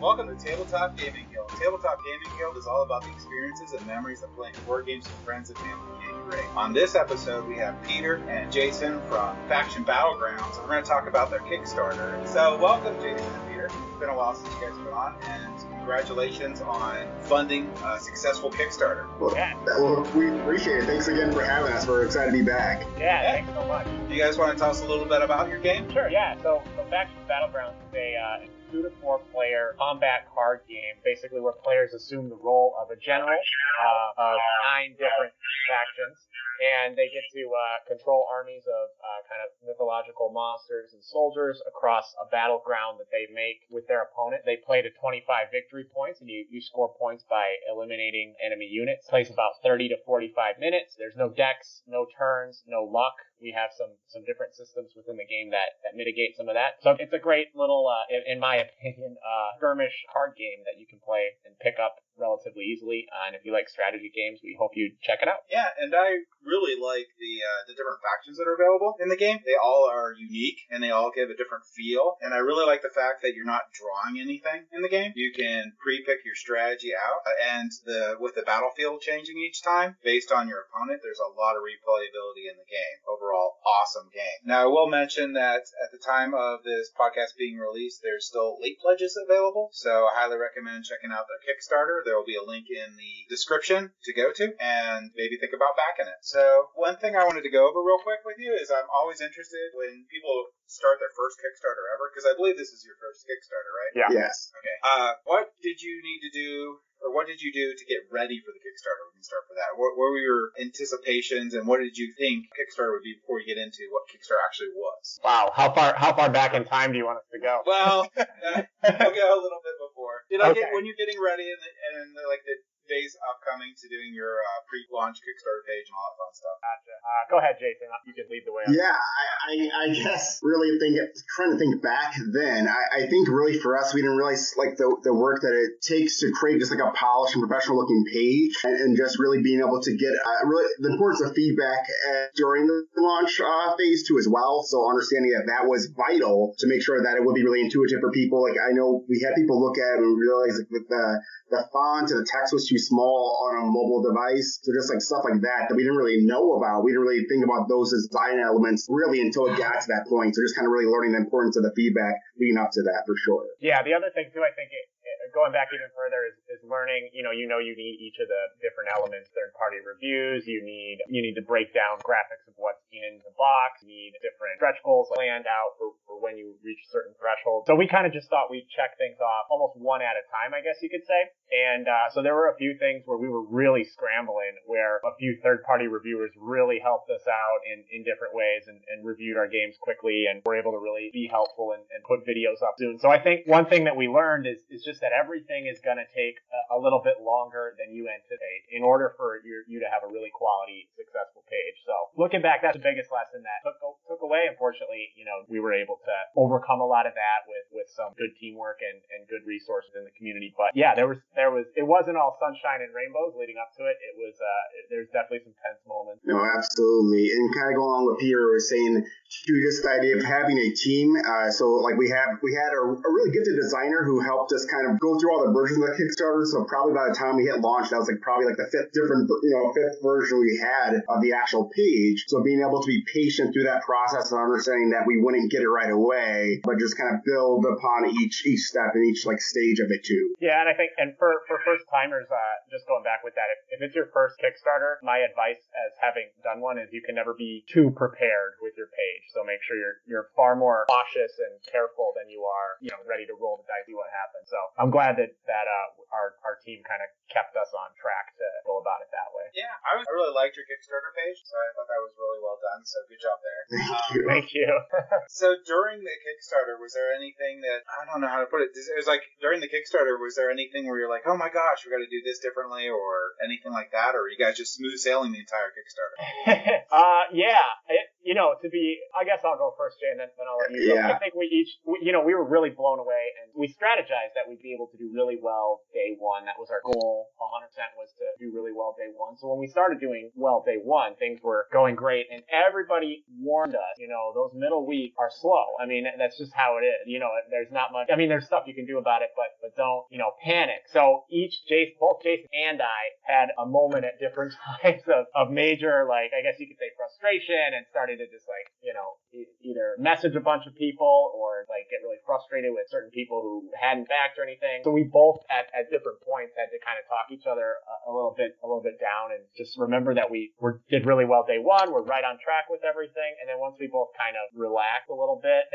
Welcome to Tabletop Gaming Guild. Tabletop Gaming Guild is all about the experiences and memories of playing board games with friends and family can't grade. On this episode, we have Peter and Jason from Faction Battlegrounds. We're going to talk about their Kickstarter. So, welcome, Jason and Peter. It's been a while since you guys have been on, and congratulations on funding a successful Kickstarter. Well, we appreciate it. Thanks again for having us. We're excited to be back. Yeah, thanks so much. Do you guys want to tell us a little bit about your game? Sure, yeah. So Faction Battlegrounds is a 2 to 4 player combat card game, basically where players assume the role of a general of 9 different factions, and they get to control armies of kind of mythological monsters and soldiers across a battleground that they make with their opponent. They play to 25 victory points, and you score points by eliminating enemy units. It plays about 30 to 45 minutes. There's no decks, no turns, no luck. We have some different systems within the game that mitigate some of that. So it's a great little, in my opinion, skirmish card game that you can play and pick up relatively easily. And if you like strategy games, we hope you check it out. Yeah, and I really like the different factions that are available in the game. They all are unique, and they all give a different feel. And I really like the fact that you're not drawing anything in the game. You can pre-pick your strategy out, and with the battlefield changing each time based on your opponent, there's a lot of replayability in the game. Overall, awesome game. Now, I will mention that at the time of this podcast being released, there's still late pledges available, so I highly recommend checking out their Kickstarter. There will be a link in the description to go to, and maybe think about backing it. So, one thing I wanted to go over real quick with you is I'm always interested when people start their first Kickstarter ever, because I believe this is your first Kickstarter, right? Yeah. Yes. Okay. What did you need to do, or what did you do to get ready for the Kickstarter? We can start with that. What were your anticipations, and what did you think Kickstarter would be before you get into what Kickstarter actually was? Wow, how far back in time do you want us to go? Well, I'll go a little bit before. When you're getting ready and like the days upcoming to doing your pre-launch Kickstarter page and all that fun stuff. Gotcha. Go ahead, Jason. You can lead the way. Yeah, I guess really trying to think back then, I think really for us, we didn't realize like the work that it takes to create just like a polished and professional looking page, and just really being able to get really the importance of feedback during the launch phase too as well. So understanding that was vital to make sure that it would be really intuitive for people. Like I know we had people look at it and realize like with the font and the text was too small on a mobile device. So just like stuff like that we didn't really know about. We didn't really think about those design elements really until it got to that point. So just kind of really learning the importance of the feedback leading up to that for sure. Yeah, the other thing too, I think going back even further is learning, you need each of the different elements, third-party reviews, you need to break down graphics of what's in the box, you need different stretch goals planned out for when you reach certain thresholds. So we kind of just thought we'd check things off almost one at a time, I guess you could say. And so there were a few things where we were really scrambling, where a few third-party reviewers really helped us out in different ways and reviewed our games quickly and were able to really be helpful and put videos up soon. So I think one thing that we learned is just that everything is going to take a little bit longer than you anticipate in order for you to have a really quality, successful page. So looking back, that's the biggest lesson that took away. Unfortunately, we were able to overcome a lot of that with some good teamwork and good resources in the community. But yeah, it wasn't all sunshine and rainbows leading up to it. It was there's definitely some tense moments. No, absolutely. And kind of going along with Peter was saying, just the idea of having a team. So like we had a really gifted designer who helped us kind of go through all the versions of the Kickstarter. So probably by the time we hit launch, that was probably the fifth version we had of the actual page. So being able to be patient through that process and understanding that we wouldn't get it right away, but just kind of build upon each step and each stage of it too. Yeah, and I think, and for first timers, just going back with that, if it's your first Kickstarter, my advice as having done one is you can never be too prepared with your page. So make sure you're far more cautious and careful than you are, ready to roll the dice, see what happens. So I'm glad that our team kind of kept us on track to go about it that way. Yeah, I really liked your Kickstarter page, so I thought that was really well done, so good job there. Thank you. So during the Kickstarter, was there anything that, I don't know how to put it, it was like, during the Kickstarter, was there anything where you're like, oh my gosh, we got to do this differently, or anything like that, or are you guys just smooth sailing the entire Kickstarter? Yeah, I guess I'll go first, Jay, and then I'll let you go. Yeah. I think we were really blown away, and we strategized that we'd be able to do really well day one. That was our goal. 100% was to do really well day one. So when we started doing well day one, things were going great, and everybody warned us, those middle weeks are slow. I mean, that's just how it is. There's not much. I mean, there's stuff you can do about it, but don't, panic. So both Jason and I had a moment at different times of major, like, I guess you could say frustration, and started to just either message a bunch of people or like get really frustrated with certain people who hadn't backed or anything. So we both at different points had to kind of talk each other a little bit down, and just remember that we did really well day one. We're right on track with everything. And then once we both kind of relaxed a little bit,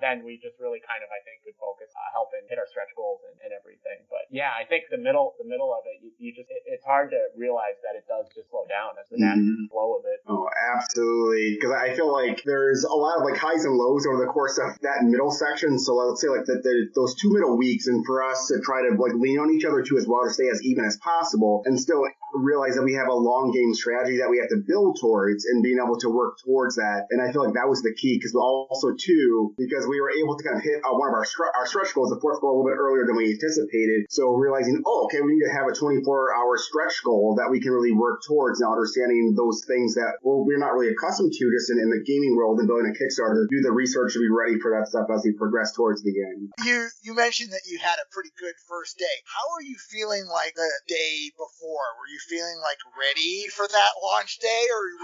then we just really kind of, I think, could focus on helping hit our stretch goals and everything. But yeah, I think the middle of it, it's hard to realize that it does just slow down. That's the natural flow of it. Oh, absolutely. Because I feel like there's a lot of like highs and lows over the course of that middle section. So let's say like those 2 middle weeks, and for us to try to like lean on each other too as well to stay as even as possible, and still realize that we have a long game strategy that we have to build towards, and being able to work towards that. And I feel like that was the key, because because we were able to kind of hit one of our stretch goals, the fourth goal, a little bit earlier than we anticipated. So realizing, we need to have a 24-hour stretch goal that we can really work towards. Now understanding those things that we're not really accustomed to just in the gaming world and building a Kickstarter, do the research to be ready for that stuff as we progress towards the end. You mentioned that you had a pretty good first day. How are you feeling like the day before? Were you feeling like ready for that launch day, or were you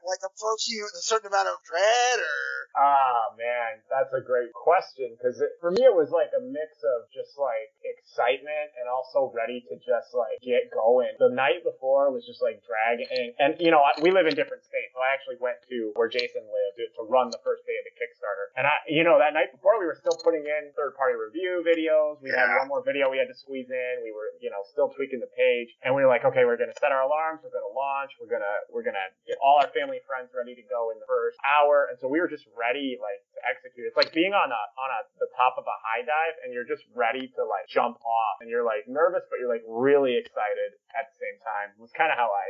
like approaching it with a certain amount of dread, or? Man, that's a great question, because for me it was like a mix of just like excitement and also ready to just like get going. The night before was just like dragging, and we live in different states, so I actually went to where Jason lived to run the first day of the Kickstarter, and that night before we were still putting in third-party review videos. We had one more video we had to squeeze in. We were still tweaking the page, and we were like, okay, we're gonna set our alarms, we're gonna launch, we're gonna get all our family and friends ready to go in the first hour. And so we were just ready like to execute. It's like being on the top of a high dive, and you're just ready to like jump off, and you're like nervous, but you're like really excited at the same time. It was kind of how I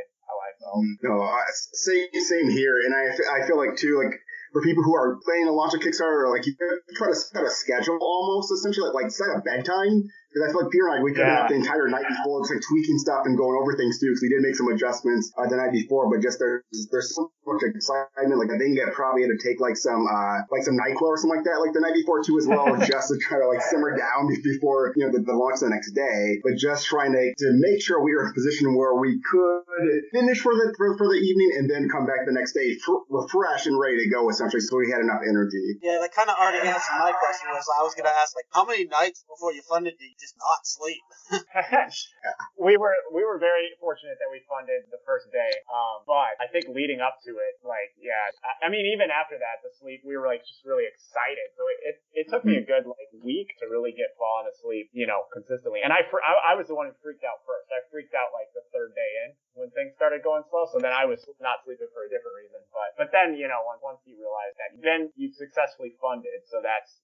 felt. No, same here. And I feel like too, like for people who are planning to launch a Kickstarter, like you try to set a schedule almost, essentially, like set a bedtime. Because I feel like Peter and I, we could have the entire night before, just like tweaking stuff and going over things too, because we did make some adjustments the night before. But just there's so much excitement. Like I think I probably had to take like some NyQuil or something like that, like the night before too as well, just to try to like simmer down before the launch the next day. But just trying to make sure we were in a position where we could finish for the evening and then come back the next day refreshed and ready to go, essentially, so we had enough energy. Yeah, that kind of already answered my question. I was going to ask, like, how many nights before you funded did you just not sleep? We were very fortunate that we funded the first day, but I think leading up to it, I mean, even after that, the sleep, we were like just really excited. So it took me a good like week to really get falling asleep, consistently. And I was the one who freaked out first. I freaked out like the third day in when things started going slow. So then I was not sleeping for a different reason. But then once you realize that, then you've successfully funded. So that's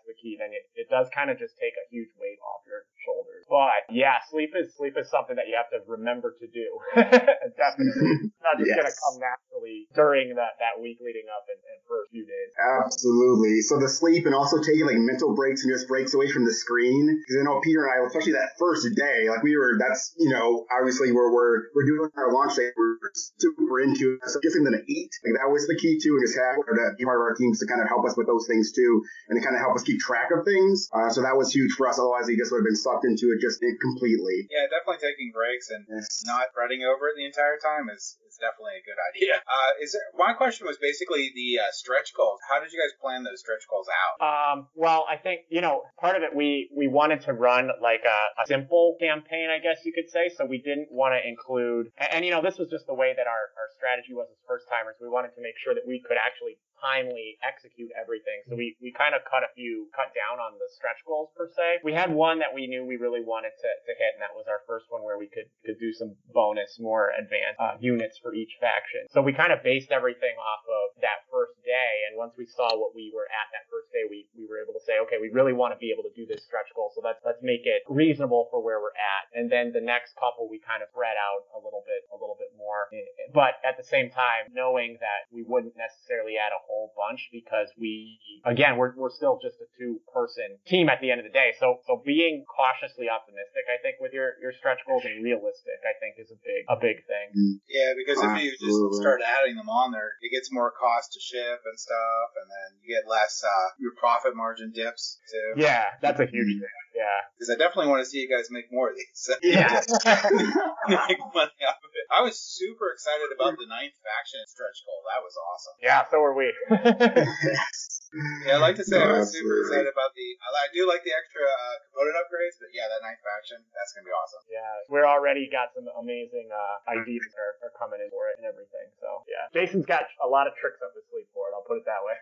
the key. Then it does kind of just take a huge weight off your shoulders. But yeah, sleep is something that you have to remember to do. Definitely. It's not just going to come naturally during that week leading up and for a few days. Absolutely. So the sleep, and also taking like mental breaks and just breaks away from the screen. Because I know Peter and I, especially that first day, like obviously we're doing our launch day, we're super into it. So getting them to eat, like that was the key too, and just have be part of our teams to kind of help us with those things too, and to kind of help us keep track of things. So that was huge for us. Otherwise, we just would have been sucked into it completely. Yeah, definitely taking breaks and not fretting over it the entire time is definitely a good idea. My question was basically the stretch goals. How did you guys plan those stretch goals out? Well, I think, part of it, we wanted to run like a simple campaign, I guess you could say. So we didn't want to include, and this was just the way that our strategy was as first timers. We wanted to make sure that we could actually timely execute everything. So we kind of cut down on the stretch goals per se. We had one that we knew we really wanted to hit, and that was our first one where we could do some bonus, more advanced units for each faction. So we kind of based everything off of that first day, and once we saw what we were at that first day, we were able to say, okay, we really want to be able to do this stretch goal, so let's make it reasonable for where we're at. And then the next couple we kind of spread out a little bit more. but at the same time, knowing that we wouldn't necessarily add a whole bunch because we're still just a 2-person team at the end of the day. So being cautiously optimistic, I think, with your stretch goals and realistic, I think is a big thing. Yeah, because if you just start adding them on there, it gets more cost to ship and stuff, and then you get less, your profit margin dips too. Yeah, that's a huge thing. Yeah. Because I definitely want to see you guys make more of these. Yeah. Make money out of it. I was super excited about the 9th faction stretch goal. That was awesome. Yeah, so were we. Yeah, I'd like to say I was super excited about I do like the extra component upgrades, but yeah, that 9th faction, that's going to be awesome. Yeah, we're already got some amazing ideas are coming in for it and everything. So, yeah. Jason's got a lot of tricks up his sleeve for it, I'll put it that way.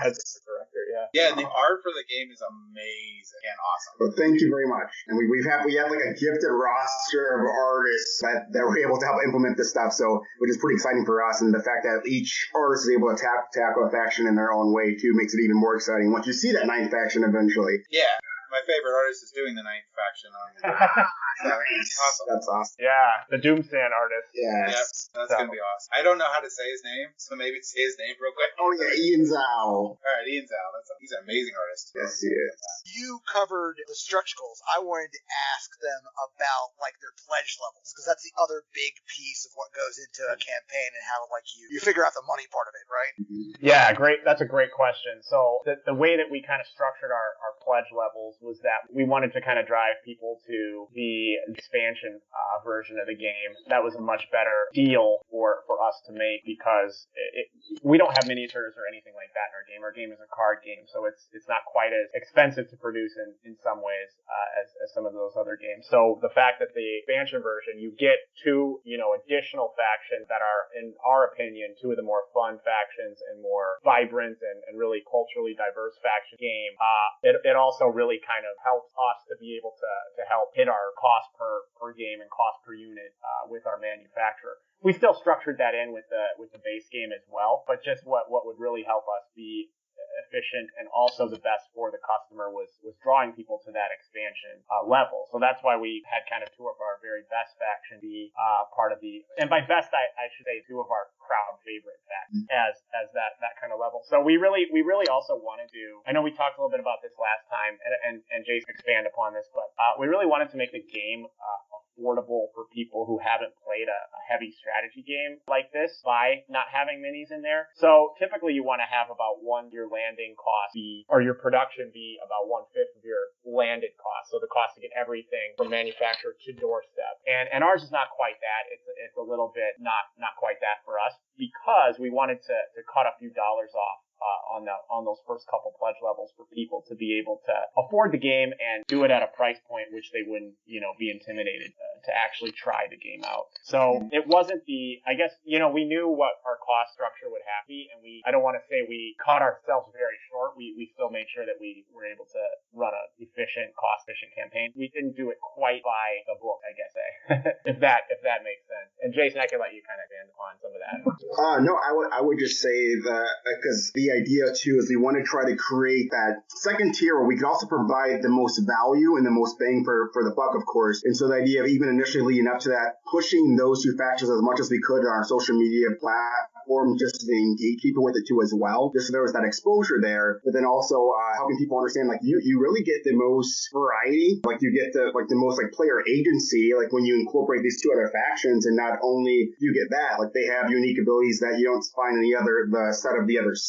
As the director, yeah. Yeah, and the art for the game is amazing and awesome. Well, thank you very much. And we have like a gifted roster of artists that were able to help implement this stuff, so which is pretty exciting for us. And the fact that each artist is able to tackle a faction in their own way, too, makes it even more exciting once you see that 9th faction eventually. Yeah. My favorite artist is doing the 9th faction on awesome. That's awesome. Yeah, the Doomsand artist. Yes. Yep, that's going to be awesome. I don't know how to say his name, so maybe say his name real quick. Oh, yeah, Ian Zhao. All right, Ian Zhao. He's an amazing artist. Yes, he is. You covered the stretch goals. I wanted to ask them about like their pledge levels, because that's the other big piece of what goes into a campaign and how like you figure out the money part of it, right? Yeah, great. That's a great question. So the way that we kind of structured our pledge levels was that we wanted to kind of drive people to the expansion version of the game. That was a much better deal for us to make because we don't have miniatures or anything like that in our game. Our game is a card game, so it's not quite as expensive to produce in some ways as some of those other games. So the fact that the expansion version, you get 2 additional factions that are, in our opinion, 2 of the more fun factions and more vibrant and really culturally diverse faction game. It also really kind of helps us to be able to help hit our cost per game and cost per unit with our manufacturer. We still structured that in with the base game as well, but just what would really help us be efficient and also the best for the customer was drawing people to that expansion level. So that's why we had kind of 2 of our very best faction be part of the, and by best I should say 2 of our crowd favorite factions as that kind of level. So we really also wanted to, I know we talked a little bit about this last time and Jason expand upon this, but we really wanted to make the game affordable for people who haven't played a heavy strategy game like this by not having minis in there. So typically you want to have about your landing cost or your production be about 1/5 of your landed cost. So the cost to get everything from manufacturer to doorstep. And ours is not quite that. It's a little bit not quite that for us because we wanted to cut a few dollars off on those first couple pledge levels for people to be able to afford the game and do it at a price point which they wouldn't, be intimidated to actually try the game out. So it wasn't I guess, we knew what our cost structure would have to be, and I don't want to say we cut ourselves very short. We still made sure that we were able to run a cost-efficient campaign. We didn't do it quite by the book, I guess, if that makes sense. And Jason, I can let you kind of expand upon some of that. No, I would just say that because the idea too is we want to try to create that second tier where we can also provide the most value and the most bang for the buck, of course. And so the idea of even initially leading up to that, pushing those 2 factions as much as we could on our social media platform, just to engage people with it too as well. Just so there was that exposure there, but then also helping people understand like you really get the most variety, like you get the most like player agency, like when you incorporate these 2 other factions, and not only you get that, like they have unique abilities that you don't find in the set of the other 6.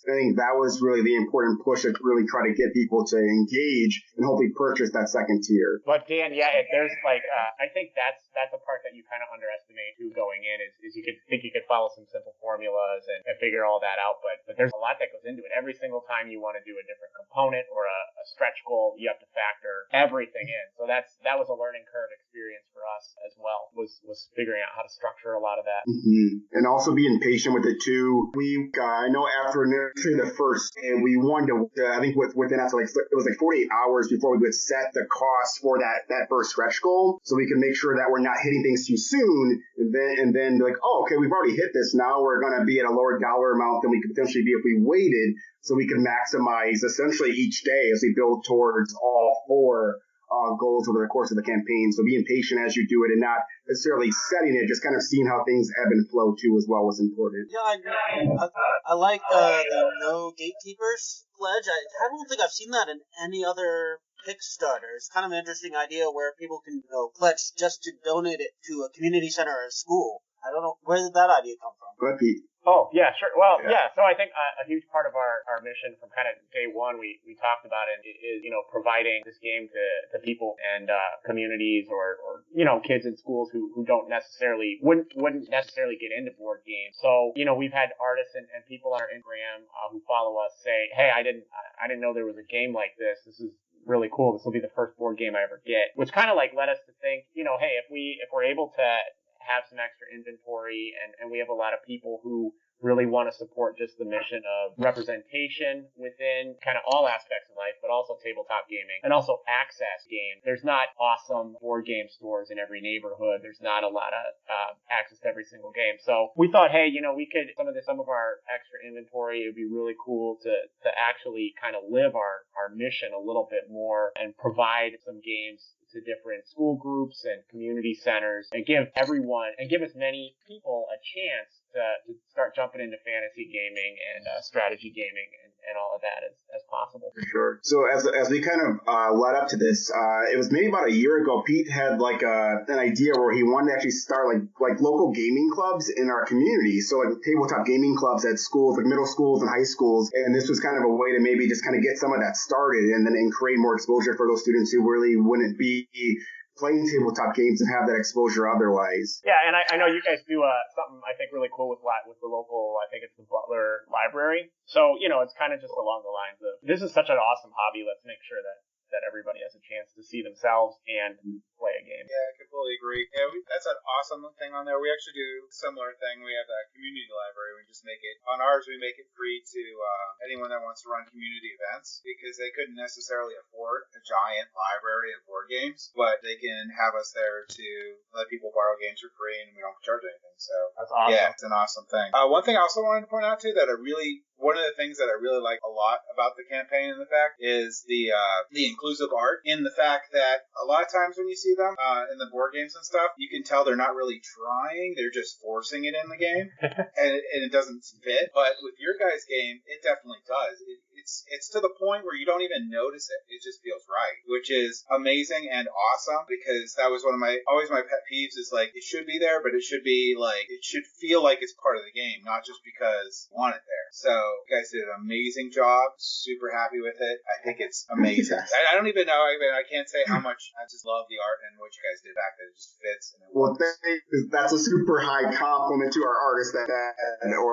I think that was really the important push to really try to get people to engage and hopefully purchase that second tier. But Dan, there's like I think that's a part that you kind of underestimate too going in is you could follow some simple formulas and figure all that out, but there's a lot that goes into it. Every single time you want to do a different component or a stretch goal, you have to factor everything in. So that was a learning curve experience for us as well, was figuring out how to structure a lot of that. And also being patient with it too. I know after initially the first, and we wanted to, I think within that, it was like 48 hours before we would set the cost for that first stretch goal, so we can make sure that we're not hitting things too soon, and then be like, oh, okay, we've already hit this. Now we're going to be at a lower dollar amount than we could potentially be if we waited, so we can maximize essentially each day as we build towards all 4 goals over the course of the campaign. So being patient as you do it and not necessarily setting it, just kind of seeing how things ebb and flow too as well was important. Yeah, I like the no gatekeepers pledge. I don't think I've seen that in any other Kickstarter. It's kind of an interesting idea where people can pledge just to donate it to a community center or a school. I don't know, where did that idea come from? Go ahead, Pete. Oh, yeah, sure. Well, yeah. So I think a huge part of our mission from kind of day one, we talked about it is, providing this game to people and communities or kids in schools who wouldn't necessarily get into board games. So, we've had artists and people on our Instagram who follow us say, hey, I didn't know there was a game like this. This is really cool. This will be the first board game I ever get, which kind of like led us to think, hey, if we're able to have some extra inventory and we have a lot of people who really want to support just the mission of representation within kind of all aspects of life, but also tabletop gaming and also access games. There's not awesome board game stores in every neighborhood. There's not a lot of access to every single game. So we thought, hey, we could, some of our extra inventory, it'd be really cool to actually kind of live our mission a little bit more and provide some games to different school groups and community centers and give as many people a chance to start jumping into fantasy gaming and strategy gaming and all of that as possible. For sure. So as we kind of led up to this, it was maybe about a year ago, Pete had like an idea where he wanted to actually start like local gaming clubs in our community. So like tabletop gaming clubs at schools, like middle schools and high schools. And this was kind of a way to maybe just kind of get some of that started and create more exposure for those students who really wouldn't be playing tabletop games and have that exposure otherwise. Yeah, and I know you guys do something I think really cool with the local, I think it's the Butler Library. So, it's kind of just along the lines of, this is such an awesome hobby, let's make sure that everybody has a chance to see themselves and play a game. Yeah, I completely agree. Yeah, that's an awesome thing on there. We actually do a similar thing. We have that community library. We just make it, on ours, we make it free to anyone that wants to run community events because they couldn't necessarily afford a giant library of board games, but they can have us there to let people borrow games for free and we don't charge anything. So that's awesome. Yeah, it's an awesome thing. One thing I also wanted to point out too one of the things that I really like a lot about the campaign and the fact is the inclusive art in the fact that a lot of times when you see them in the board games and stuff, you can tell they're not really trying, they're just forcing it in the game and it doesn't fit. But with your guys' game, it definitely does. It's to the point where you don't even notice it. It just feels right, which is amazing and awesome because that was always my pet peeves is like, it should be there, but it should be like, it should feel like it's part of the game, not just because you want it there. So you guys did an amazing job. Super happy with it. I think it's amazing. I don't even know. I can't say how much I just love the art and what you guys did back there. It just fits. And that's a super high compliment to our artists that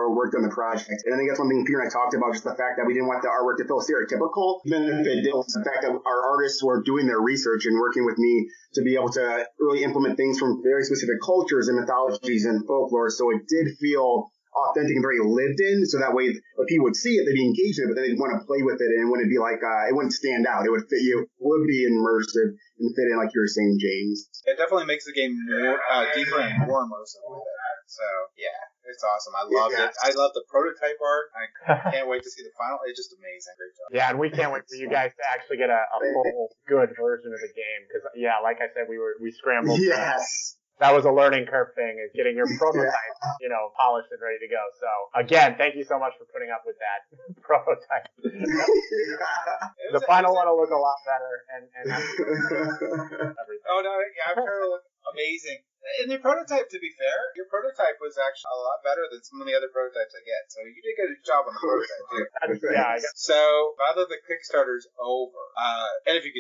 worked on the project. And I think that's one thing Peter and I talked about, just the fact that we didn't want the artwork to feel stereotypical. Even if it did, the fact that our artists were doing their research and working with me to be able to really implement things from very specific cultures and mythologies and folklore. So it did feel authentic and very lived in, so that way if people would see it, they'd be engaged in it, but then they'd want to play with it, and it wouldn't be like, it wouldn't stand out. It would fit you, would be immersive and fit in, like you were saying, James. It definitely makes the game more deeper and more immersive with it. So, yeah, it's awesome. I loved it. I love the prototype art. I can't wait to see the final. It's just amazing. Great job. Yeah, and we can't wait for you guys to actually get a full, good version of the game, because, yeah, like I said, we scrambled. Yes. That was a learning curve thing, is getting your prototype, polished and ready to go. So, again, thank you so much for putting up with that prototype. The final one will look a lot better and everything. Oh, no, yeah, I'm sure it'll look amazing. And your prototype, to be fair, your prototype was actually a lot better than some of the other prototypes I get. So you did a good job on the prototype too. Yeah. So now that the Kickstarter's over, and if you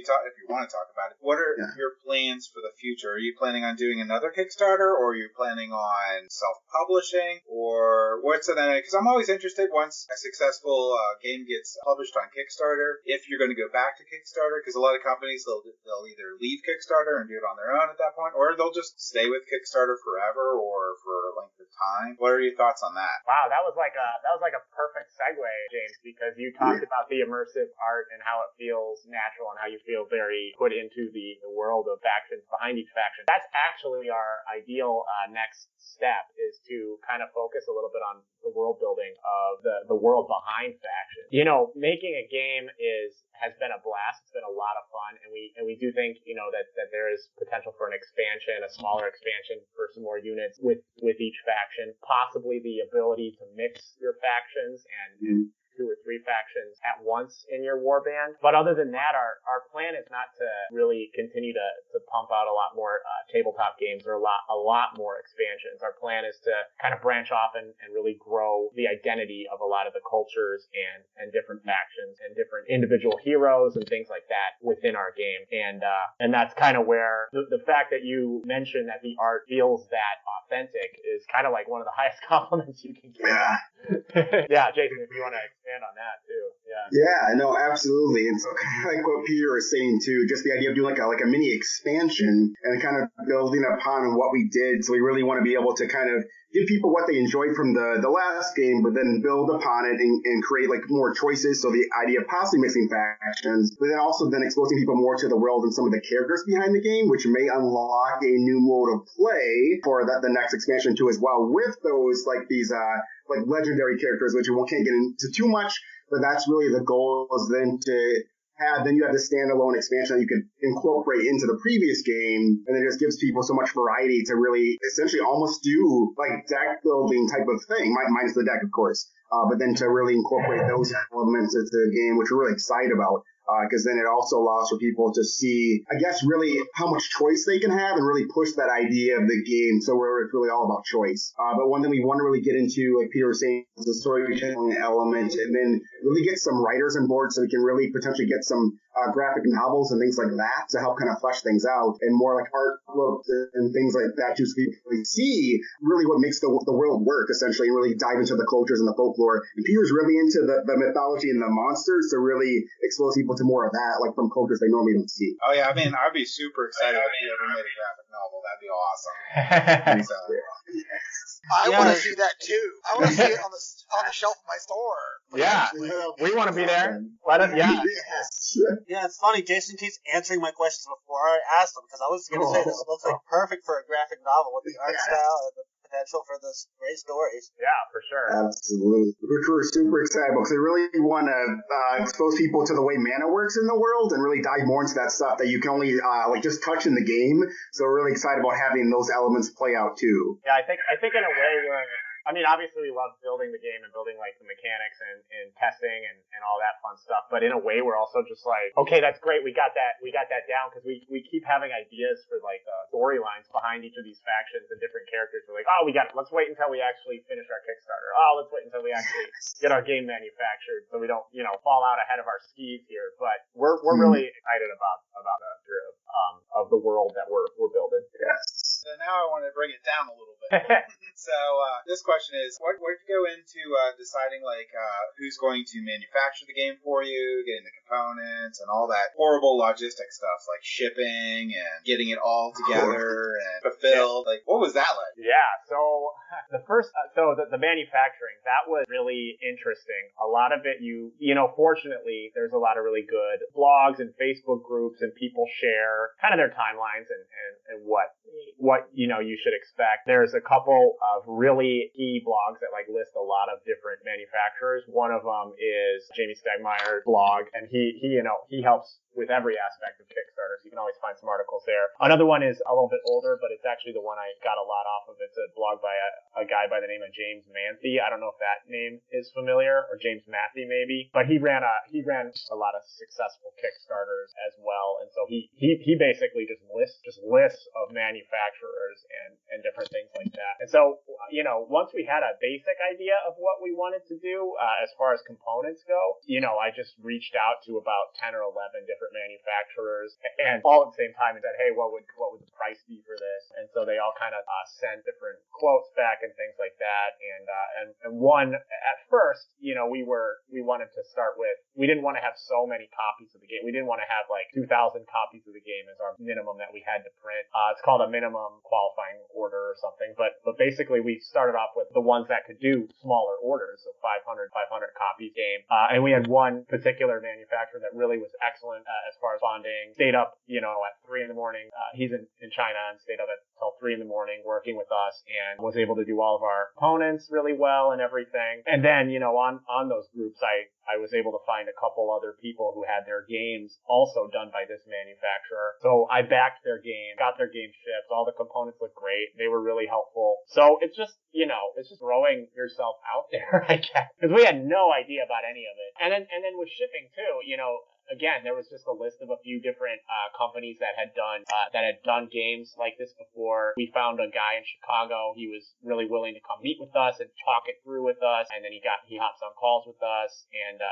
want to talk about it, what are your plans for the future? Are you planning on doing another Kickstarter, or are you planning on self-publishing, or what's the next? Because I'm always interested once a successful game gets published on Kickstarter, if you're going to go back to Kickstarter, because a lot of companies they'll either leave Kickstarter and do it on their own at that point, or they'll just stay with Kickstarter forever or for a length of time. What are your thoughts on that? Wow, that was like a perfect segue, James, because you talked about the immersive art and how it feels natural and how you feel very put into the world of factions behind each faction. That's actually our ideal next step, is is to kind of focus a little bit on the world building of the world behind factions. You know, making a game has been a blast. It's been a lot of fun, and we do think, you know, that there is potential for an expansion, a smaller expansion for some more units with each faction, possibly the ability to mix your factions and 2 or 3 factions at once in your warband. But other than that, our plan is not to really continue to pump out a lot more tabletop games or a lot more expansions. Our plan is to kind of branch off and really grow the identity of a lot of the cultures and different factions and different individual heroes and things like that within our game. And that's kind of where the fact that you mentioned that the art feels that authentic is kind of like one of the highest compliments you can give. Yeah. Yeah, Jason, if you want to expand on that too. Yeah, no, absolutely. And so kind of like what Peter was saying too, just the idea of doing like a mini expansion and kind of building upon what we did. So we really want to be able to kind of give people what they enjoyed from the last game, but then build upon it and create like more choices. So the idea of possibly mixing factions, but then also then exposing people more to the world and some of the characters behind the game, which may unlock a new mode of play for the next expansion too as well, with those like these like legendary characters, which we can't get into too much, but that's really the goal, is then to then you have the standalone expansion that you could incorporate into the previous game, and it just gives people so much variety to really essentially almost do like deck building type of thing, minus the deck, of course, but then to really incorporate those elements into the game, which we're really excited about. Because then it also allows for people to see, I guess, really how much choice they can have and really push that idea of the game. So where it's really all about choice. But one thing we want to really get into, like Peter was saying, is the storytelling element, and then really get some writers on board so we can really potentially get some graphic novels and things like that to help kind of flesh things out, and more like art books and things like that too, so people really see really what makes the world work, essentially, and really dive into the cultures and the folklore. And Peter's really into the mythology and the monsters, to really expose people to more of that, like from cultures they normally don't see. Oh yeah, I mean, I'd be super excited if you ever made a graphic novel. That'd be awesome. So, I want to see that too. I want to see it on the shelf of my store. Yeah, we want to be there. Let us, yeah. Yes. Yeah, it's funny. Jason keeps answering my questions before I asked them, because I was going to say this looks like perfect for a graphic novel with the art style and the potential for this great stories. Yeah, for sure. Absolutely. Which we're super excited about, because we really want to expose people to the way mana works in the world and really dive more into that stuff that you can only like just touch in the game. So we're really excited about having those elements play out too. Yeah, I think in a way I mean, obviously we love building the game and building like the mechanics and testing and all that fun stuff. But in a way, we're also just like, okay, that's great. We got that down, because we keep having ideas for like storylines behind each of these factions and different characters. We're like, oh, we got it. Let's wait until we actually finish our Kickstarter. Oh, let's wait until we actually get our game manufactured, so we don't, you know, fall out ahead of our skis here. But we're really excited about the of the world that we're building. Yes. So now I want to bring it down a little bit. So this question is, what did you go into deciding like who's going to manufacture the game for you, getting the components and all that horrible logistic stuff like shipping and getting it all together and fulfilled? Like, what was that like? Yeah, so the manufacturing, that was really interesting. A lot of it, you know, fortunately, there's a lot of really good blogs and Facebook groups, and people share kind of their timelines and what you know you should expect. There's a couple of really key blogs that like list a lot of different manufacturers. One of them is Jamie Stegmeier's blog, and he helps with every aspect of Kickstarter, so you can always find some articles there. Another one is a little bit older, but it's actually the one I got a lot off of. It's a blog by a guy by the name of James Manthe. I don't know if that name is familiar, or James Matthew maybe, but he ran a lot of successful Kickstarters as well, and so he basically just lists of manufacturers and different things like that. And so, you know, once we had a basic idea of what we wanted to do as far as components go, you know, I just reached out to about 10 or 11 different manufacturers, and all at the same time and said, hey, what would the price be for this? And so they all kind of sent different quotes back and things like that. And one, at first, you know, we wanted to start with, we didn't want to have so many copies of the game. We didn't want to have like 2,000 copies of the game as our minimum that we had to print. It's called a minimum qualifying order or something. But basically we started off with the ones that could do smaller orders, so 500 copies game. And we had one particular manufacturer that really was excellent as far as bonding. Stayed up, at 3 in the morning. He's in China and stayed up until 3 in the morning working with us and was able to do all of our components really well and everything. And then, on those groups, I was able to find a couple other people who had their games also done by this manufacturer. So I backed their game, got their game shipped. All the components looked great. They were really helpful. So it's just, it's just throwing yourself out there, I guess. Because we had no idea about any of it. And then with shipping too, again, there was just a list of a few different companies that had done games like this before. We found a guy in Chicago. He was really willing to come meet with us and talk it through with us. And then he hops on calls with us. And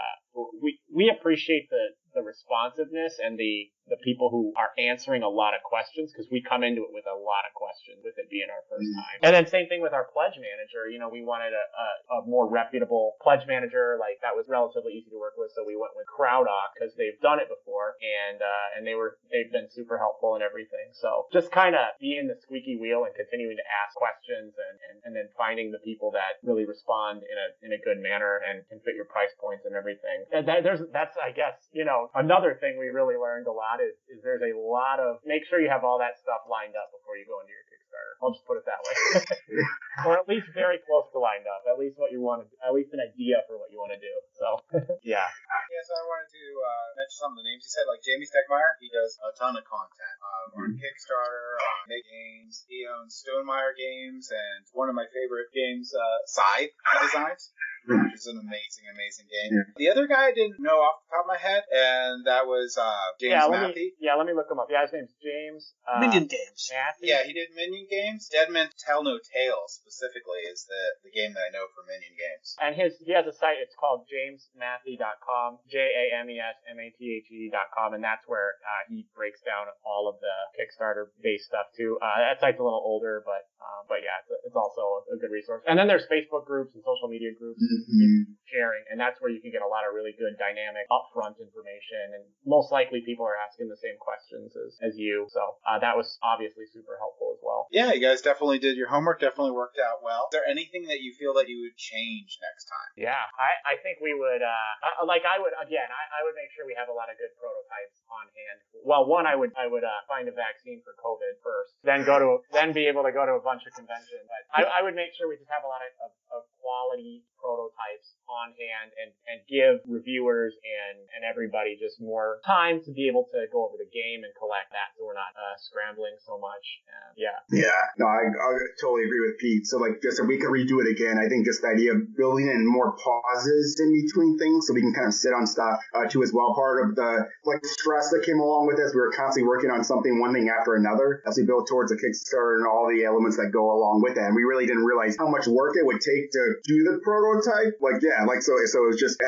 we appreciate the responsiveness and the people who are answering a lot of questions, because we come into it with a lot of questions with it being our first time. And then same thing with our pledge manager. We wanted a more reputable pledge manager, like that was relatively easy to work with. So we went with CrowdOck because they've done it before, and they've been super helpful and everything. So just kind of being the squeaky wheel and continuing to ask questions and then finding the people that really respond in a good manner and can fit your price points and everything. And that's I guess, another thing we really learned a lot is there's a lot of, make sure you have all that stuff lined up before you go into your Kickstarter. I'll just put it that way. Or at least very close to lined up. At least what you want to, at least an idea for what you want to do. So, yeah. Yeah, so I wanted to mention some of the names you said, like Jamie Stegmeyer. He does a ton of content on Kickstarter, on Make Games. He owns Stonemeyer Games, and one of my favorite games, Scythe, he designs. Which is an amazing game. Yeah. The other guy I didn't know off the top of my head, and that was James Matthew. Let me look him up. Yeah, his name's James. Minion Games. Matthew. Yeah, he did Minion Games. Dead Men Tell No Tales, specifically, is the game that I know for Minion Games. And he has a site, it's called jamesmathy.com, JAMESMATHE.com, and that's where he breaks down all of the Kickstarter-based stuff, too. That site's a little older, but yeah, it's also a good resource. And then there's Facebook groups and social media groups. Sharing, and that's where you can get a lot of really good dynamic upfront information, and most likely people are asking the same questions as you, so that was obviously super helpful as well. Yeah, you guys definitely did your homework, definitely worked out well. Is there anything that you feel that you would change next time? Yeah, I think we would I would make sure we have a lot of good prototypes on hand. Well, one, I would find a vaccine for COVID first, then be able to go to a bunch of conventions. But I would make sure we just have a lot of quality prototypes on hand and give reviewers and everybody just more time to be able to go over the game and collect that, so we're not scrambling so much. No, I totally agree with Pete. So just if we could redo it again, I think just the idea of building in more pauses in between things so we can kind of sit on stuff too as well. Part of the stress that came along with this, we were constantly working on something, one thing after another, as we built towards a Kickstarter and all the elements that go along with it. And we really didn't realize how much work it would take to do the prototype. So it was just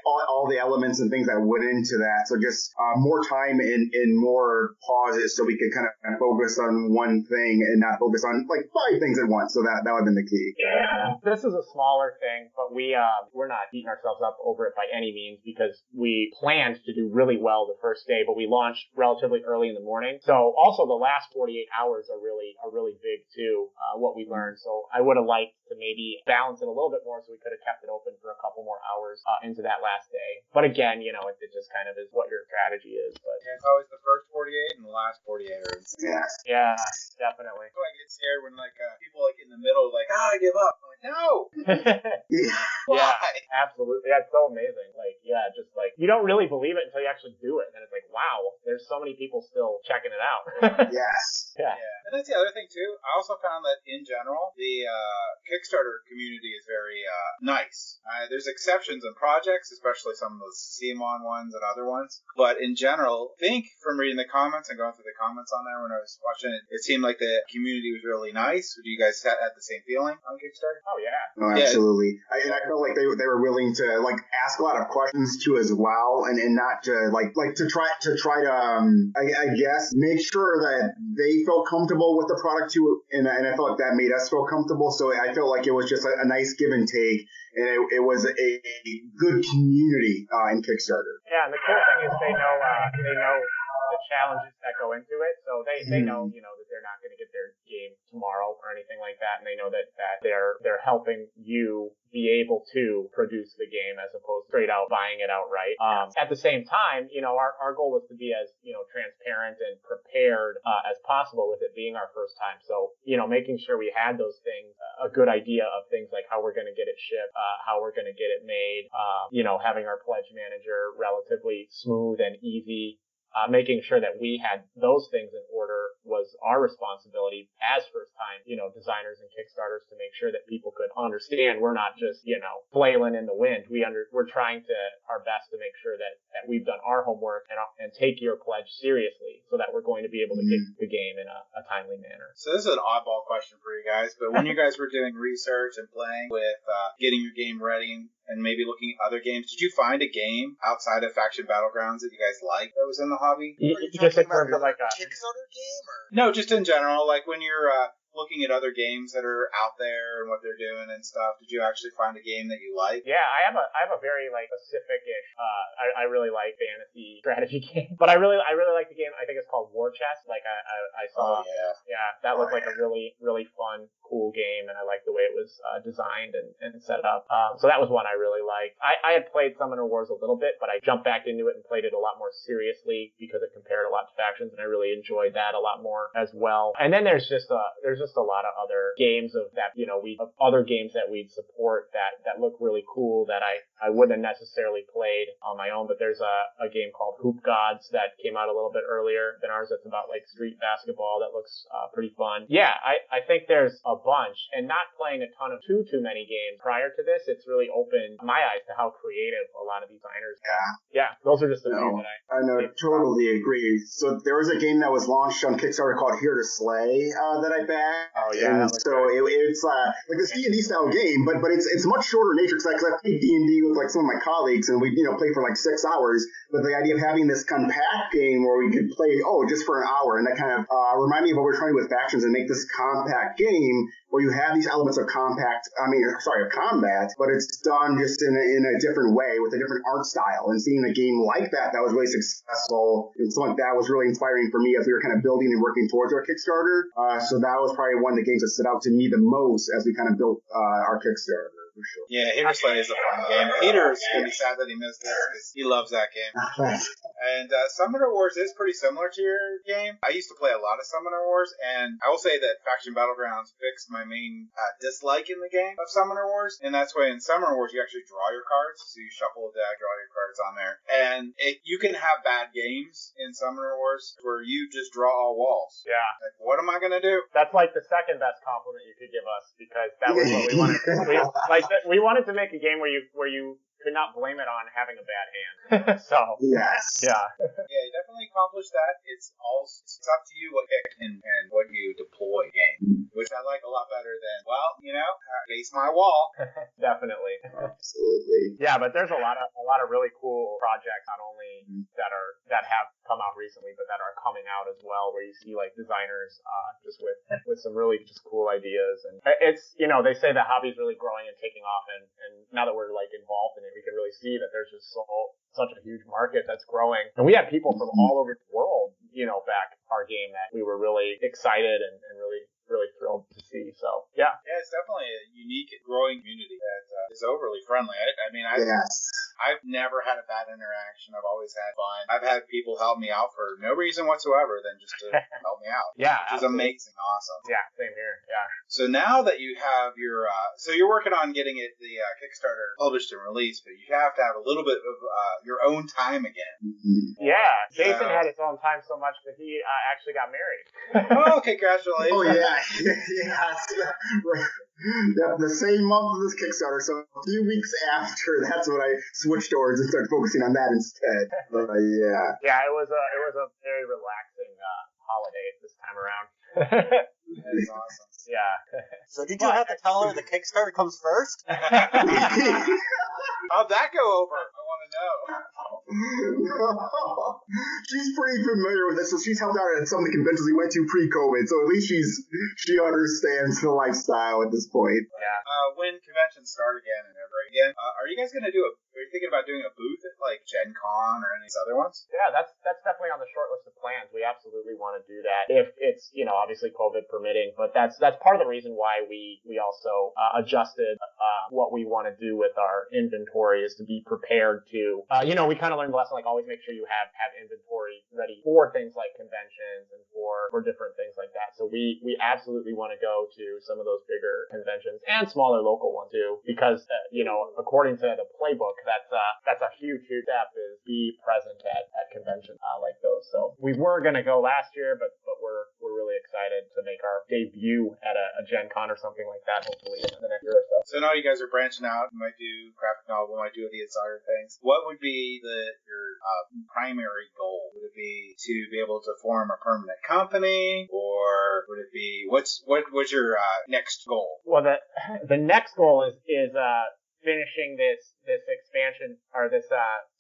all the elements and things that went into that. So just more time in more pauses so we could kind of focus on one thing and not focus on 5 things at once. So that would have been the key. Yeah. This is a smaller thing, but we're not beating ourselves up over it by any means, because we planned to do really well the first day, but we launched relatively early in the morning. So also the last 48 hours are really big too, what we learned. So I would have liked to maybe balance it a little bit more, so we could have kept it open for a couple more hours into that last day. But again, it just kind of is what your strategy is. But yeah, it's always the first 48 and the last 48 are insane. Yeah, definitely. So I get scared when people in the middle I give up. I'm like, no. Yeah, absolutely. That's so amazing. You don't really believe it until you actually do it, and it's like, wow, there's so many people still checking it out. Yes. Yeah. And that's the other thing too. I also found that in general, the Kickstarter community is very nice. There's exceptions in projects, especially some of those CMON ones and other ones. But in general, I think from reading the comments and going through the comments on there when I was watching it, it seemed like the community was really nice. Do you guys have the same feeling on Kickstarter? Oh yeah. Oh, absolutely. I felt like they were willing to ask a lot of questions too as well, and not to to try to I guess make sure that they felt comfortable with the product too, and I felt like that made us feel comfortable. So I felt like it was just a nice give and take, and it was a good community in Kickstarter. Yeah, and the cool thing is they know the challenges that go into it, so they know that they're not going to get their game tomorrow or anything like that, and they know that they're helping you be able to produce the game as opposed to straight out buying it outright. At the same time, our goal was to be as, transparent and prepared as possible with it being our first time. So, making sure we had those things, a good idea of things like how we're going to get it shipped, how we're going to get it made, having our pledge manager relatively smooth and easy. Making sure that we had those things in order was our responsibility as first-time, designers and Kickstarters to make sure that people could understand we're not just, flailing in the wind. We're trying our best to make sure that we've done our homework and take your pledge seriously so that we're going to be able to get the game in a timely manner. So this is an oddball question for you guys, but when you guys were doing research and playing with getting your game ready and maybe looking at other games, did you find a game outside of Faction Battlegrounds that you guys liked that was in the hobby? Are you just in terms of like a Kickstarter game, or no, just in general, like when you're looking at other games that are out there and what they're doing and stuff, did you actually find a game that you like? Yeah, I have a very like specific-ish. I really like fantasy strategy game, but I really like the game. I think it's called War Chest. Like I saw, that looked like a really really fun, cool game, and I liked the way it was designed and set up. So that was one I really liked. I had played Summoner Wars a little bit, but I jumped back into it and played it a lot more seriously because it compared a lot to Factions, and I really enjoyed that a lot more as well. And then there's just a lot of other games of other games that we'd support that look really cool that I wouldn't have necessarily played on my own. But there's a game called Hoop Gods that came out a little bit earlier than ours. That's about like street basketball that looks pretty fun. Yeah, I think there's a bunch, and not playing a ton of too many games prior to this, it's really opened my eyes to how creative a lot of these designers are. Yeah, those are just the few that I know, totally agree. So there was a game that was launched on Kickstarter called Here to Slay that I backed. Oh yeah, so it's like this D&D style game, but it's much shorter in nature because I played D&D with like some of my colleagues, and we played for like 6 hours. But the idea of having this compact game where we could play just for an hour, and that kind of reminded me of what we're trying to do with Factions and make this compact game where you have these elements of combat, but it's done just in a different way with a different art style. And seeing a game like that was really successful, and something like that was really inspiring for me as we were kind of building and working towards our Kickstarter. So that was probably one of the games that stood out to me the most as we kind of built our Kickstarter. For sure. Yeah, Here to Slay is a fun game. Peter's going to be sad that he missed this because he loves that game. And Summoner Wars is pretty similar to your game. I used to play a lot of Summoner Wars, and I will say that Faction Battlegrounds fixed my main dislike in the game of Summoner Wars, and that's why in Summoner Wars you actually draw your cards. So you shuffle a deck, draw your cards on there. And you can have bad games in Summoner Wars where you just draw all walls. Yeah. Like, what am I going to do? That's like the second best compliment you could give us, because that was what we wanted. We wanted to make a game where you could not blame it on having a bad hand. So yes, yeah, you definitely accomplished that. It's up to you what pick and what you deploy game, which I like a lot better than base my wall. Definitely, absolutely. Yeah, but there's a lot of really cool projects, not only that have come out recently, but that are coming out as well, where you see like designers just with some really just cool ideas. And it's they say the hobby's really growing and taking off, and now that we're like involved in it, we can really see that there's just such a huge market that's growing. And we had people from all over the world, back our game that we were really excited and really thrilled to see. So yeah, it's definitely a unique and growing community that is overly friendly. I've never had a bad interaction. I've always had fun. I've had people help me out for no reason whatsoever than just to help me out. Yeah, which is amazing, awesome. Yeah, same here. Yeah. So now that you have your, so you're working on getting the Kickstarter published and released, but you have to have a little bit of your own time again. Mm-hmm. Yeah, Jason had his own time so much that he actually got married. Oh, congratulations! Oh yeah, yeah, the same month of this Kickstarter, so a few weeks after, that's when I switched towards and started focusing on that instead. But yeah. Yeah, it was a very relaxing holiday this time around. That's awesome. Yeah. So did you have to tell her the Kickstarter comes first? How'd that go over? I want to know. She's pretty familiar with this, so she's helped out at some of the conventions we went to pre-COVID, so at least she understands the lifestyle at this point. Yeah. When conventions start again and ever again, are you guys going to do thinking about doing a booth at like Gen Con or any of these other ones? Yeah, that's definitely on the short list of plans. We absolutely want to do that if it's, obviously COVID permitting. But that's part of the reason why we also adjusted what we want to do with our inventory is to be prepared to, we kind of learned the lesson, like always make sure you have inventory ready for things like conventions and for different things like that. So we absolutely want to go to some of those bigger conventions and smaller local ones too, because, according to the playbook, that's a huge step is be present at conventions like those. So we were going to go last year, but we're really excited to make our debut at a Gen Con or something like that, hopefully in the next year or so. So now you guys are branching out. You might do graphic novel, might do these other things. What would be your primary goal? Would it be to be able to form a permanent company, or would it be what's your next goal? Well, the next goal is finishing this expansion or this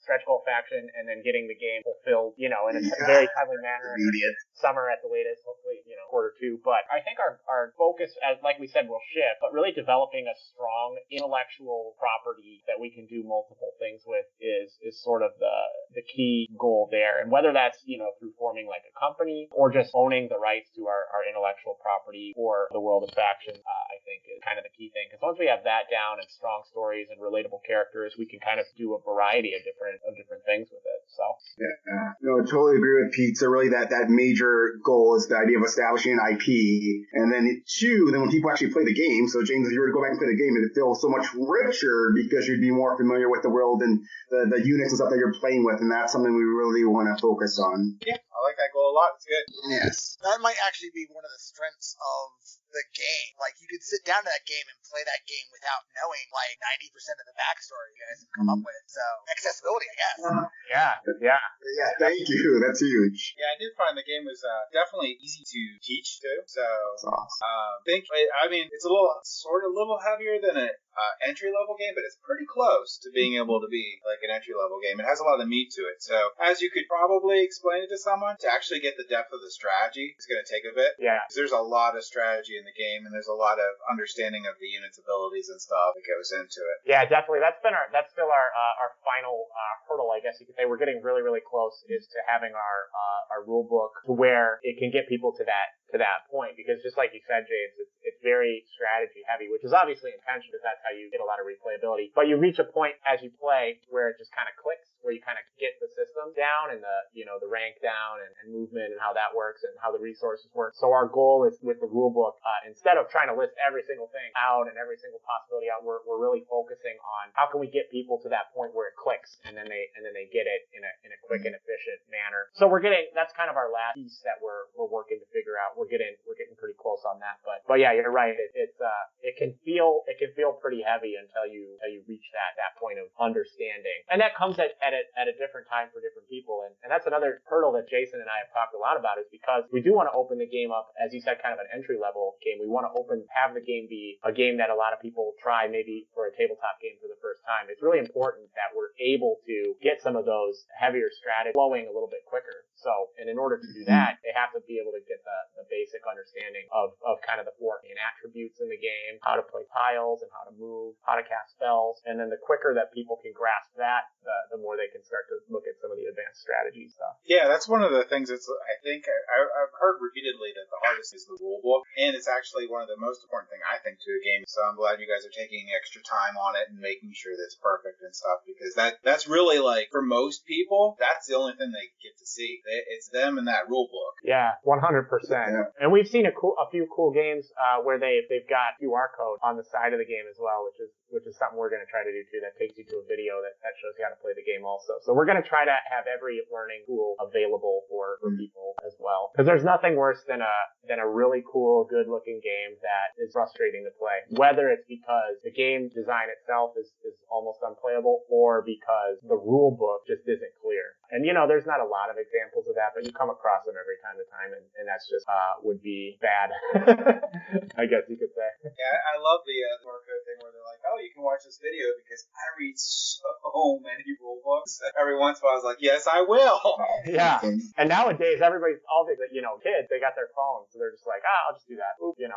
stretch goal faction and then getting the game fulfilled, in a very timely manner. Immediate. Summer at the latest, hopefully, quarter two. But I think our focus, as like we said, will shift, but really developing a strong intellectual property that we can do multiple things with is sort of the key goal there. And whether that's, through forming like a company or just owning the rights to our intellectual property or the world of faction, I think is kind of the key thing. Because once we have that down and strong stories and relatable characters, we can kind of do a variety of different things with it. So yeah, no, I totally agree with Pete. So really that major goal is the idea of establishing an IP, and then when people actually play the game. So James, if you were to go back and play the game, it'd feel so much richer because you'd be more familiar with the world and the units and stuff that you're playing with, and that's something we really want to focus on. Yeah, I like that goal a lot. It's good. Yes. That might actually be one of the strengths of the game. Like, you could sit down to that game and play that game without knowing, like, 90% of the backstory you guys have come up with. So, accessibility, I guess. yeah. Yeah, thank you. That's huge. Yeah, I did find the game was definitely easy to teach, too. So, That's awesome. It's a little heavier than an entry-level game, but it's pretty close to being able to be, like, an entry-level game. It has a lot of meat to it. So, as you could probably explain it to someone, to actually get the depth of the strategy, it's going to take a bit. Yeah. Because there's a lot of strategy in the game, and there's a lot of understanding of the unit's abilities and stuff that goes into it. Yeah, definitely. That's still our final hurdle, I guess you could say. We're getting really, really close is to having our rule book to where it can get people to that point, because just like you said, James, it's very strategy heavy, which is obviously intentional because that's how you get a lot of replayability. But you reach a point as you play where it just kind of clicks, where you kind of get the system down and the rank down and movement and how that works and how the resources work. So our goal is with the rule book, instead of trying to list every single thing out and every single possibility out, we're really focusing on how can we get people to that point where it clicks and then they get it in a quick and efficient manner. So that's kind of our last piece that we're working to figure out. We're getting pretty close on that, but yeah, you're right. It can feel pretty heavy until you reach that point of understanding, and that comes at a different time for different people, and that's another hurdle that Jason and I have talked a lot about, is because we do want to open the game up, as you said, kind of an entry level game. We want to have the game be a game that a lot of people try maybe for a tabletop game for the first time. It's really important that we're able to get some of those heavier strategies flowing a little bit quicker. So, and in order to do that, they have to be able to get the basic understanding of kind of the four main attributes in the game, how to play tiles and how to move, how to cast spells. And then the quicker that people can grasp that, the more they can start to look at some of the advanced strategy stuff. Yeah, that's one of the things that's, I think, I've heard repeatedly that the hardest is the rule book, and it's actually one of the most important thing, I think, to a game. So I'm glad you guys are taking extra time on it and making sure that it's perfect and stuff, because that's really, like, for most people, that's the only thing they get to see. It's them and that rule book. Yeah, 100%. Yeah. And we've seen a few cool games where they've got QR code on the side of the game as well, which is something we're going to try to do too. That takes you to a video that shows you how to play the game also. So we're going to try to have every learning tool available for people as well, because there's nothing worse than a really cool, good looking game that is frustrating to play, whether it's because the game design itself is almost unplayable or because the rule book just isn't clear. And there's not a lot of examples of that, but you come across them every time to time, and that's just would be bad. I guess you could say. Yeah, I love the QR code thing where they're like, oh, you can watch this video because I read so so many rule books. Every once in a while, I was like, yes, I will. Yeah. And nowadays, everybody's, all the, kids, they got their phones, so they're just like, I'll just do that. Oop, Yeah.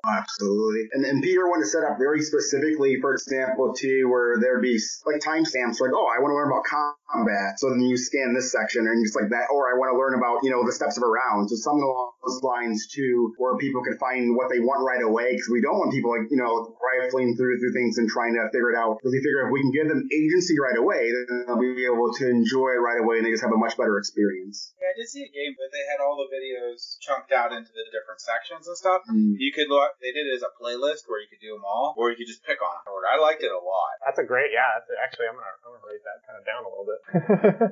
Absolutely. And Peter wanted to set up very specifically, for example, too, where there'd be like timestamps, like, I want to learn about combat. So then you scan this section and just like that, or I want to learn about, the steps of a round. So something along those lines too, where people can find what they want right away, because we don't want people like, rifling through things and trying to figure it out. Because we figure if we can give them agency right away, then they'll be able to enjoy it right away and they just have a much better experience. Yeah, I did see a game, but they had all the videos chunked out into the different sections and stuff. You could they did it as a playlist where you could do them all, or you could just pick on an order. I liked it a lot. That's a great, actually, I'm gonna write that kind of down a little bit.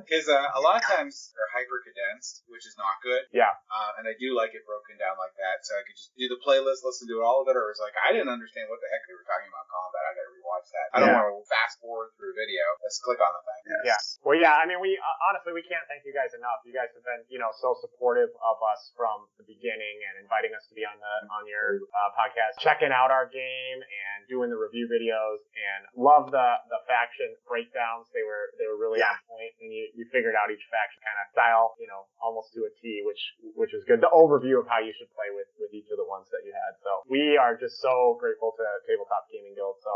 Because a lot of times they're hyper condensed, which is not good. Yeah. And I do like it broken down like that, so I could just do the playlist, listen to all of it, or it's like, I didn't understand what the heck they were talking about combat. I gotta rewatch that. I don't want to fast forward through a video. Let's click on the thing. Yes. Yeah. Well, yeah, I mean, we honestly, we can't thank you guys enough. You guys have been, so supportive of us from the beginning and inviting us to be on your podcast, checking out our game and doing the review videos, and love the faction breakdowns. They were really on point, and you figured out each faction kind of style, almost to a T, which is good. The overview of how you should play with each of the ones that you had. So we are just so grateful to Tabletop Gaming Guild. So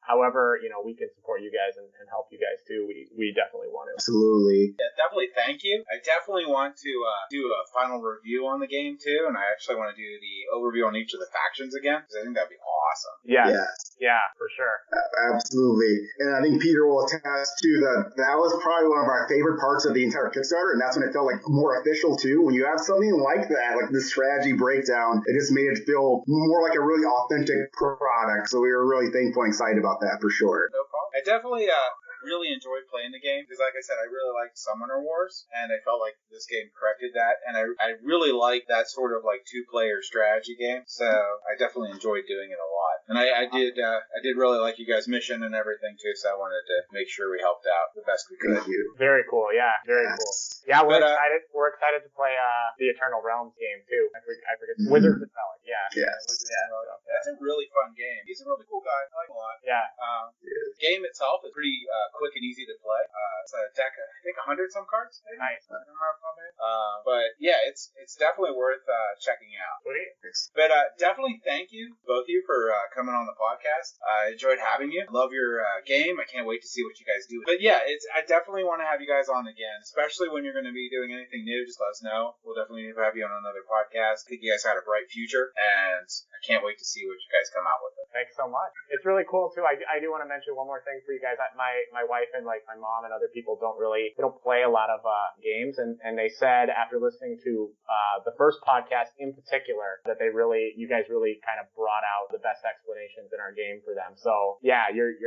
however, we can support you guys and help you guys too, we definitely want to. Absolutely. Yeah, definitely thank you. I definitely want to do a final review on the game too, and I actually want to do the overview on each of the factions again, because I think that'd be awesome. Yes. Yes. Yeah, for sure. Absolutely. And I think Peter will attest to that was probably one of our favorite parts of the entire Kickstarter, and that's when it felt like more official too. When you have something like that, like this strategy breakdown, it just made it feel more like a really authentic product. So we were really thankful and excited about that for sure. No problem. I definitely really enjoyed playing the game, because like I said, I really liked Summoner Wars, and I felt like this game corrected that, and I really like that sort of like 2-player strategy game, so I definitely enjoyed doing it a lot. And I did really like you guys' mission and everything too, so I wanted to make sure we helped out the best we could. Thank you. Very cool. Yeah, very cool. Yeah, we're excited. We're excited to play the Eternal Realms game too. I forget. Wizards of Relic. Yeah. Yes. That's a really fun game. He's a really cool guy. I like him a lot. Yeah. The game itself is pretty quick and easy to play. It's a deck of, I think, 100 some cards. Maybe? Nice. I don't remember how many. But yeah, it's definitely worth checking out. Sweet. But definitely thank you, both of you, for coming on the podcast. I enjoyed having you. Love your game. I can't wait to see what you guys do. But yeah, I definitely want to have you guys on again, especially when you're going to be doing anything new. Just let us know. We'll definitely have you on another podcast. I think you guys had a bright future, and I can't wait to see what you guys come out with. Thanks so much. It's really cool too. I do want to mention one more thing for you guys. My wife and like my mom and other people don't play a lot of games, and they said after listening to the first podcast in particular that you guys really kind of brought out the best explanations in our game for them. So yeah, your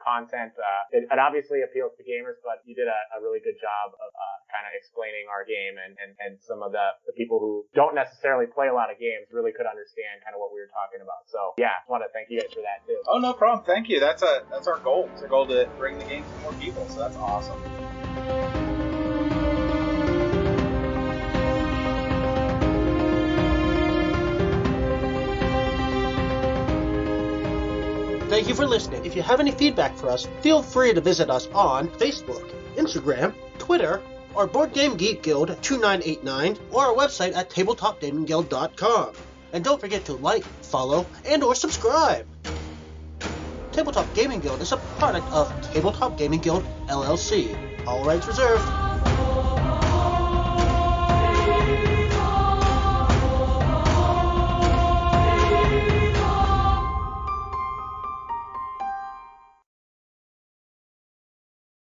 content it obviously appeals to gamers, but you did a really good job of kind of explaining our game, and some of the people who don't necessarily play a lot of games really could understand kind of what we were talking about. So yeah, I want to thank you guys for that too. Oh, no problem. Thank you. That's our goal. It's our goal to bring the game to more people. So that's awesome. Thank you for listening. If you have any feedback for us, feel free to visit us on Facebook, Instagram, Twitter, or Board Game Geek Guild 2989, or our website at tabletopgamingguild.com. And don't forget to like, follow, and or subscribe. Tabletop Gaming Guild is a product of Tabletop Gaming Guild, LLC. All rights reserved.